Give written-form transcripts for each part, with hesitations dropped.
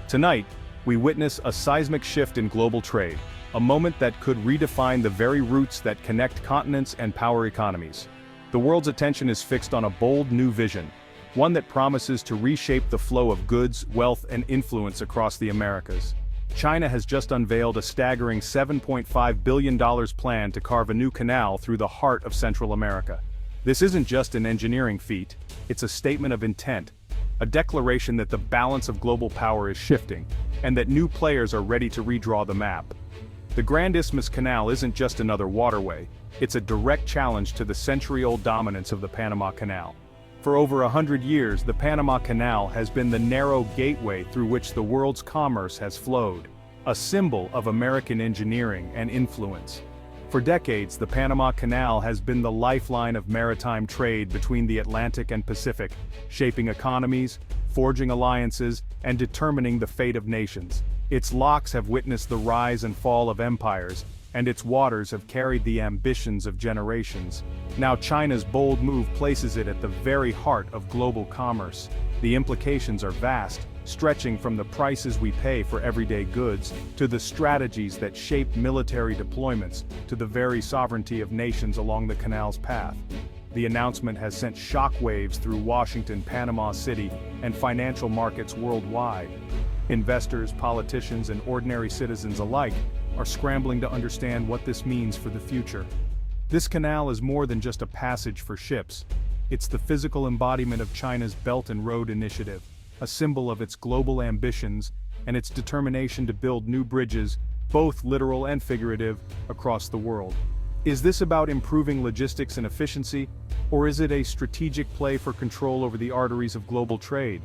Tonight, we witness a seismic shift in global trade, a moment that could redefine the very routes that connect continents and power economies. The world's attention is fixed on a bold new vision, one that promises to reshape the flow of goods, wealth, and influence across the Americas. China has just unveiled a staggering $7.5 billion plan to carve a new canal through the heart of Central America. This isn't just an engineering feat, it's a statement of intent, a declaration that the balance of global power is shifting, and that new players are ready to redraw the map. The Grand Isthmus Canal isn't just another waterway, it's a direct challenge to the century-old dominance of the Panama Canal. For over 100 years, the Panama Canal has been the narrow gateway through which the world's commerce has flowed, a symbol of American engineering and influence. For decades, the Panama Canal has been the lifeline of maritime trade between the Atlantic and Pacific, shaping economies, forging alliances, and determining the fate of nations. Its locks have witnessed the rise and fall of empires, and its waters have carried the ambitions of generations. Now China's bold move places it at the very heart of global commerce. The implications are vast, stretching from the prices we pay for everyday goods, to the strategies that shape military deployments, to the very sovereignty of nations along the canal's path. The announcement has sent shockwaves through Washington, Panama City, and financial markets worldwide. Investors, politicians, and ordinary citizens alike are scrambling to understand what this means for the future. This canal is more than just a passage for ships. It's the physical embodiment of China's Belt and Road Initiative, a symbol of its global ambitions and its determination to build new bridges, both literal and figurative, across the world. Is this about improving logistics and efficiency, or is it a strategic play for control over the arteries of global trade?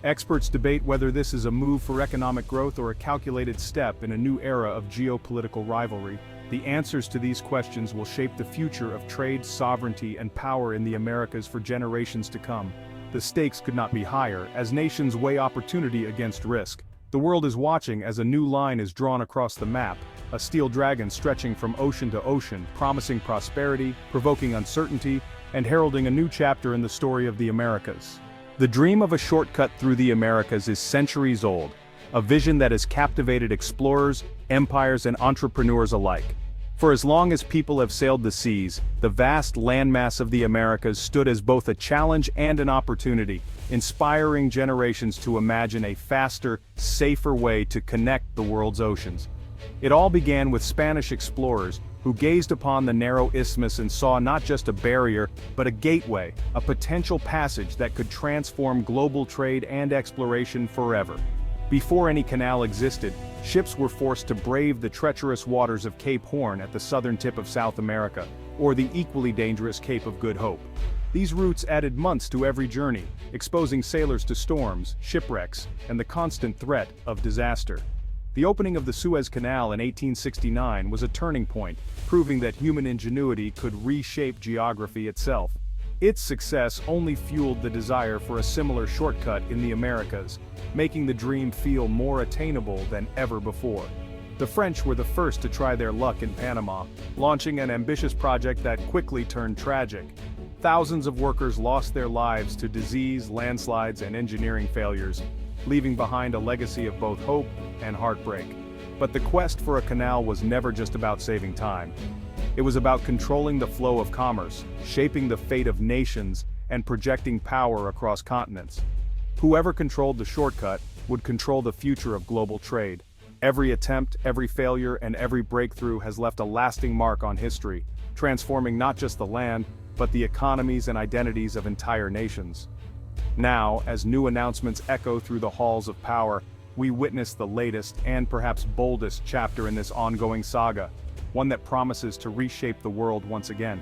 Experts debate whether this is a move for economic growth or a calculated step in a new era of geopolitical rivalry. The answers to these questions will shape the future of trade, sovereignty, and power in the Americas for generations to come. The stakes could not be higher, as nations weigh opportunity against risk. The world is watching as a new line is drawn across the map, a steel dragon stretching from ocean to ocean, promising prosperity, provoking uncertainty, and heralding a new chapter in the story of the Americas. The dream of a shortcut through the Americas is centuries old, a vision that has captivated explorers, empires, and entrepreneurs alike. For as long as people have sailed the seas, the vast landmass of the Americas stood as both a challenge and an opportunity, inspiring generations to imagine a faster, safer way to connect the world's oceans. It all began with Spanish explorers who gazed upon the narrow isthmus and saw not just a barrier, but a gateway, a potential passage that could transform global trade and exploration forever. Before any canal existed, ships were forced to brave the treacherous waters of Cape Horn at the southern tip of South America, or the equally dangerous Cape of Good Hope. These routes added months to every journey, exposing sailors to storms, shipwrecks, and the constant threat of disaster. The opening of the Suez Canal in 1869 was a turning point, proving that human ingenuity could reshape geography itself. Its success only fueled the desire for a similar shortcut in the Americas, making the dream feel more attainable than ever before. The French were the first to try their luck in Panama, launching an ambitious project that quickly turned tragic. Thousands of workers lost their lives to disease, landslides, and engineering failures, leaving behind a legacy of both hope and heartbreak. But the quest for a canal was never just about saving time. It was about controlling the flow of commerce, shaping the fate of nations, and projecting power across continents. Whoever controlled the shortcut would control the future of global trade. Every attempt, every failure, and every breakthrough has left a lasting mark on history, transforming not just the land, but the economies and identities of entire nations. Now, as new announcements echo through the halls of power, we witness the latest and perhaps boldest chapter in this ongoing saga, one that promises to reshape the world once again.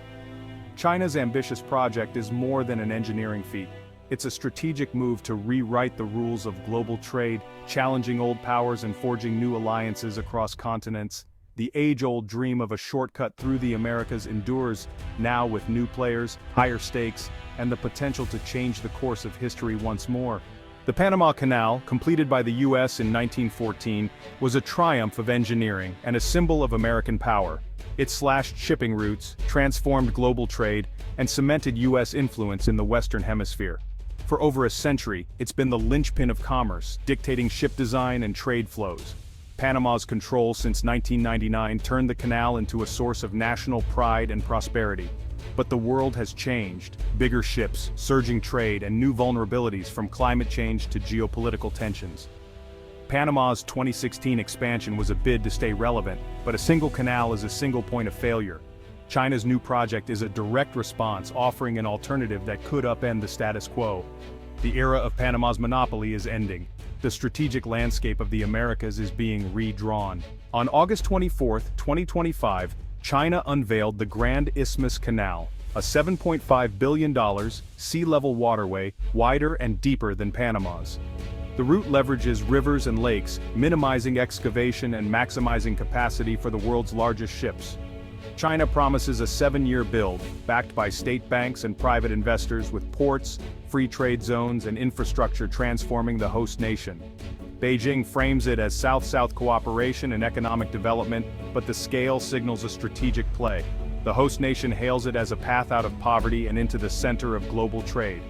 China's ambitious project is more than an engineering feat. It's a strategic move to rewrite the rules of global trade, challenging old powers and forging new alliances across continents. The age-old dream of a shortcut through the Americas endures, now with new players, higher stakes, and the potential to change the course of history once more. The Panama Canal, completed by the U.S. in 1914, was a triumph of engineering and a symbol of American power. It slashed shipping routes, transformed global trade, and cemented U.S. influence in the Western Hemisphere. For over a century, it's been the linchpin of commerce, dictating ship design and trade flows. Panama's control since 1999 turned the canal into a source of national pride and prosperity. But the world has changed. Bigger ships, surging trade, and new vulnerabilities from climate change to geopolitical tensions. Panama's 2016 expansion was a bid to stay relevant, but a single canal is a single point of failure. China's new project is a direct response, offering an alternative that could upend the status quo. The era of Panama's monopoly is ending. The strategic landscape of the Americas is being redrawn. On August 24, 2025, China unveiled the Grand Isthmus Canal, a $7.5 billion, sea-level waterway, wider and deeper than Panama's. The route leverages rivers and lakes, minimizing excavation and maximizing capacity for the world's largest ships. China promises a 7-year build, backed by state banks and private investors with ports, free trade zones and infrastructure transforming the host nation. Beijing frames it as South-South cooperation and economic development, but the scale signals a strategic play. The host nation hails it as a path out of poverty and into the center of global trade.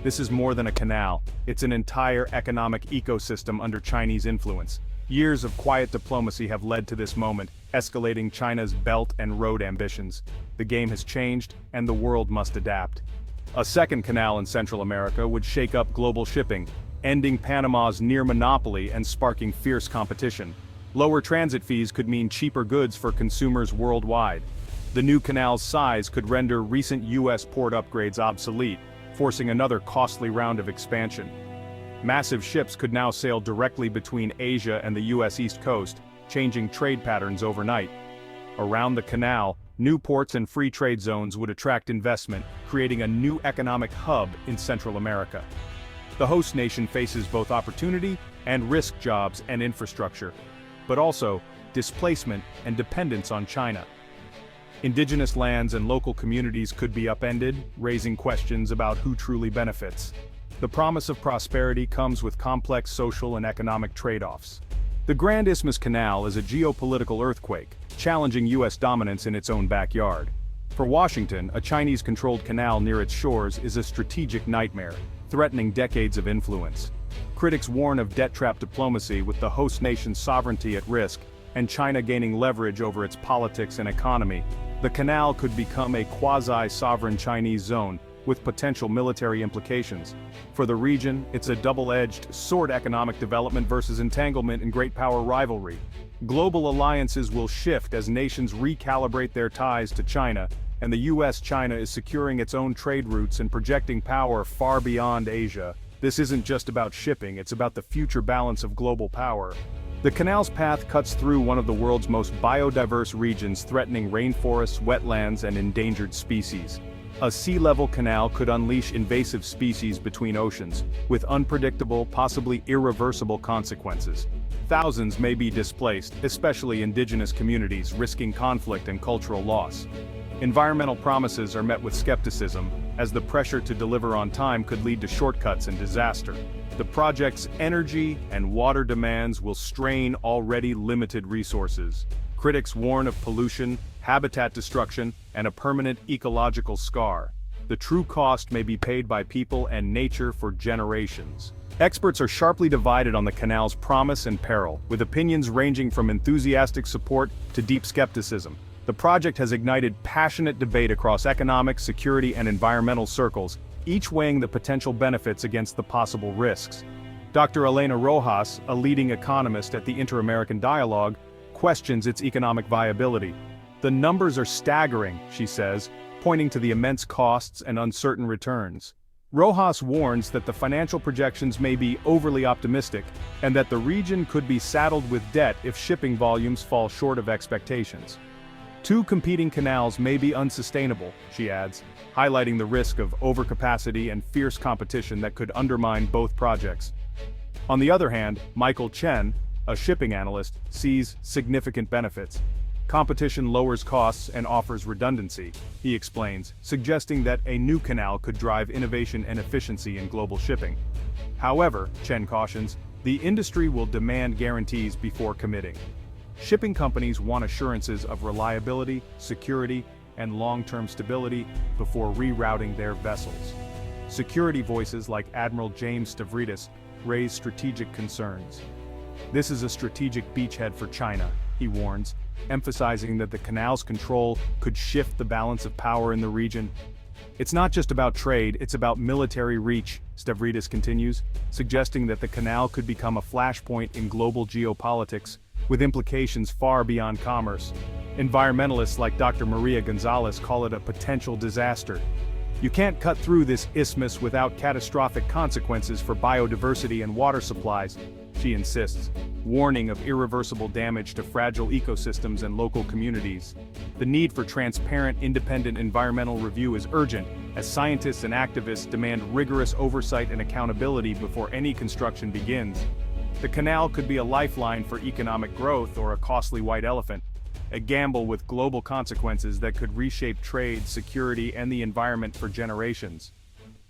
This is more than a canal, it's an entire economic ecosystem under Chinese influence. Years of quiet diplomacy have led to this moment, escalating China's Belt and Road ambitions. The game has changed, and the world must adapt. A second canal in Central America would shake up global shipping, ending Panama's near monopoly and sparking fierce competition. Lower transit fees could mean cheaper goods for consumers worldwide. The new canal's size could render recent U.S. port upgrades obsolete, forcing another costly round of expansion. Massive ships could now sail directly between Asia and the U.S. East Coast, changing trade patterns overnight. Around the canal, new ports and free trade zones would attract investment, creating a new economic hub in Central America. The host nation faces both opportunity and risk jobs and infrastructure, but also displacement and dependence on China. Indigenous lands and local communities could be upended, raising questions about who truly benefits. The promise of prosperity comes with complex social and economic trade-offs. The Grand Isthmus Canal is a geopolitical earthquake, challenging U.S. dominance in its own backyard. For Washington, a Chinese-controlled canal near its shores is a strategic nightmare, threatening decades of influence. Critics warn of debt-trap diplomacy with the host nation's sovereignty at risk, and China gaining leverage over its politics and economy. The canal could become a quasi-sovereign Chinese zone, with potential military implications. For the region, it's a double-edged sword: economic development versus entanglement in great power rivalry. Global alliances will shift as nations recalibrate their ties to China, and the US-China is securing its own trade routes and projecting power far beyond Asia. This isn't just about shipping, it's about the future balance of global power. The canal's path cuts through one of the world's most biodiverse regions, threatening rainforests, wetlands, and endangered species. A sea-level canal could unleash invasive species between oceans, with unpredictable, possibly irreversible consequences. Thousands may be displaced, especially indigenous communities, risking conflict and cultural loss. Environmental promises are met with skepticism, as the pressure to deliver on time could lead to shortcuts and disaster. The project's energy and water demands will strain already limited resources. Critics warn of pollution, habitat destruction, and a permanent ecological scar. The true cost may be paid by people and nature for generations. Experts are sharply divided on the canal's promise and peril, with opinions ranging from enthusiastic support to deep skepticism. The project has ignited passionate debate across economic, security, and environmental circles, each weighing the potential benefits against the possible risks. Dr. Elena Rojas, a leading economist at the Inter-American Dialogue, questions its economic viability. The numbers are staggering, she says, pointing to the immense costs and uncertain returns. Rojas warns that the financial projections may be overly optimistic, and that the region could be saddled with debt if shipping volumes fall short of expectations. Two competing canals may be unsustainable, she adds, highlighting the risk of overcapacity and fierce competition that could undermine both projects. On the other hand, Michael Chen, a shipping analyst, sees significant benefits. Competition lowers costs and offers redundancy, he explains, suggesting that a new canal could drive innovation and efficiency in global shipping. However, Chen cautions, the industry will demand guarantees before committing. Shipping companies want assurances of reliability, security, and long-term stability before rerouting their vessels. Security voices like Admiral James Stavridis raise strategic concerns. This is a strategic beachhead for China, he warns, emphasizing that the canal's control could shift the balance of power in the region. It's not just about trade, it's about military reach, Stavridis continues, suggesting that the canal could become a flashpoint in global geopolitics, with implications far beyond commerce. Environmentalists like Dr. Maria Gonzalez call it a potential disaster. You can't cut through this isthmus without catastrophic consequences for biodiversity and water supplies, she insists, warning of irreversible damage to fragile ecosystems and local communities. The need for transparent, independent environmental review is urgent, as scientists and activists demand rigorous oversight and accountability before any construction begins. The canal could be a lifeline for economic growth or a costly white elephant, a gamble with global consequences that could reshape trade, security, and the environment for generations.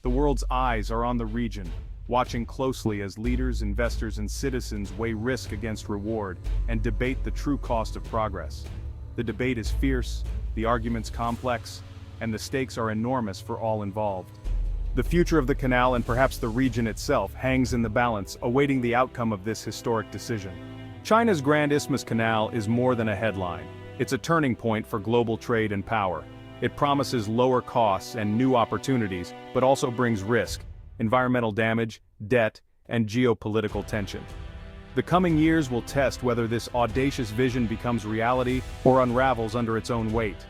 The world's eyes are on the region, watching closely as leaders, investors, and citizens weigh risk against reward and debate the true cost of progress. The debate is fierce, the arguments complex, and the stakes are enormous for all involved. The future of the canal and perhaps the region itself hangs in the balance, awaiting the outcome of this historic decision. China's Grand Isthmus Canal is more than a headline. It's a turning point for global trade and power. It promises lower costs and new opportunities, but also brings risk, environmental damage, debt, and geopolitical tension. The coming years will test whether this audacious vision becomes reality or unravels under its own weight.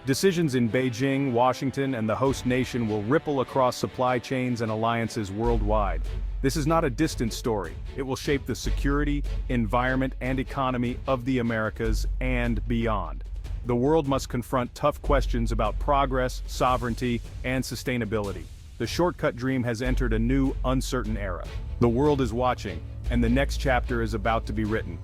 Decisions in Beijing, Washington, and the host nation will ripple across supply chains and alliances worldwide. This is not a distant story. It will shape the security, environment, and economy of the Americas and beyond. The world must confront tough questions about progress, sovereignty, and sustainability. The shortcut dream has entered a new, uncertain era. The world is watching, and the next chapter is about to be written.